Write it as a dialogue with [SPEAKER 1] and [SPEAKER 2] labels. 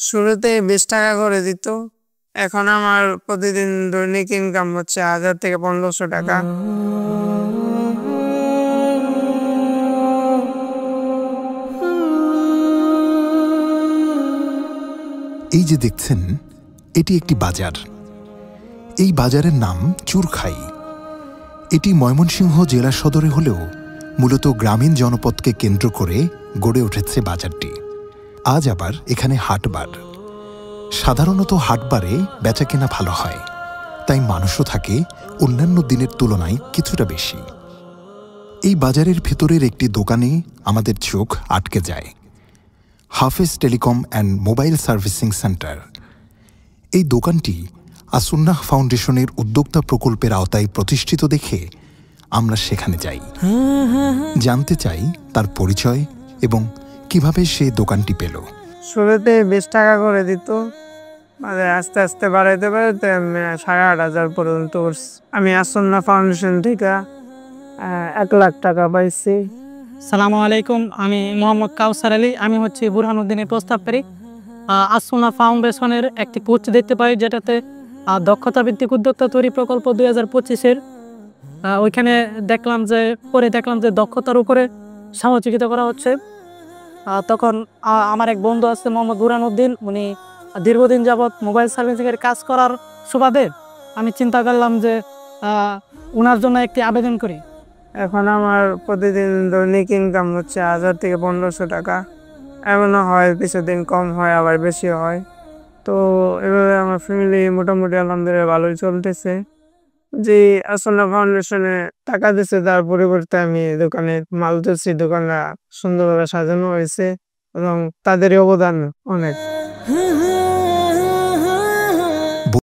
[SPEAKER 1] শুরুতে 20 টাকা করে দিত। এখন আমার প্রতিদিন দৈনিক ইনকাম হচ্ছে 1000 থেকে 1500 টাকা।
[SPEAKER 2] এই যে দেখছেন, এটি একটি বাজার। এই বাজারের নাম চুরখাই। এটি ময়মনসিংহ জেলা সদরে হলেও মূলত গ্রামীণ জনপদকে কেন্দ্র করে গড়ে উঠেছে বাজারটি। আজ আবার এখানে হাটবার। সাধারণত হাটবারে বেচাকেনা ভালো হয়, তাই মানুষও থাকে অন্যান্য দিনের তুলনায় কিছুটা বেশি। এই বাজারের ভেতরের একটি দোকানে আমাদের চোখ আটকে যায়। হাফেজ telecom and mobile servicing centre. এই দোকানটি আসুন্নাহ ফাউন্ডেশনের উদ্যোক্তা প্রকল্পের আওতায় প্রতিষ্ঠিত দেখে আমরা সেখানে যাই, জানতে চাই তার পরিচয় এবং কিভাবে সে দোকানটি পেল।
[SPEAKER 1] শুরুতে 20 টাকা করে দিত, মানে আস্তে আস্তে বাড়াইতে বাড়াইতে 8500 পর্যন্ত। আমি আসন্না ফাউন্ডেশন থেকে 1 লাখ টাকা পাইছি।
[SPEAKER 3] সালামু আলাইকুম, আমি মোহাম্মদ কাউসার আলী। আমি হচ্ছে বুরহানুদ্দিনের প্রস্তাবকারী। আসুন্নাহ ফাউন্ডেশনের একটি পোস্ট দেখতে পাই, যেটাতে দক্ষতা ভিত্তিক উদ্যোক্তা তৈরি প্রকল্প 2025-এর ওইখানে দেখলাম যে দক্ষতার উপরে সহযোগিতা করা হচ্ছে। তখন আমার এক বন্ধু আছে মোহাম্মদ বুরহানুদ্দিন, উনি দীর্ঘদিন যাবৎ মোবাইল সার্ভিসিংয়ের কাজ করার সুবাদে আমি চিন্তা করলাম যে ওনার জন্য একটি আবেদন করি।
[SPEAKER 1] এখন আমার প্রতিদিন দৈনিক ইনকাম হচ্ছে 1000 থেকে 1500 টাকা। এমনও হয় কিছুদিন কম হয়, আবার বেশি হয়। তো এভাবে আমার ফ্যামিলি মোটামুটি আলহামদুলিল্লাহ ভালোই চলতেছে। যে আসন্না ফাউন্ডেশনে টাকা দিচ্ছে, তার পরিবর্তে আমি দোকানে মাল দিচ্ছি। দোকানটা সুন্দরভাবে সাজানো হয়েছে এবং তাদেরই অবদান অনেক।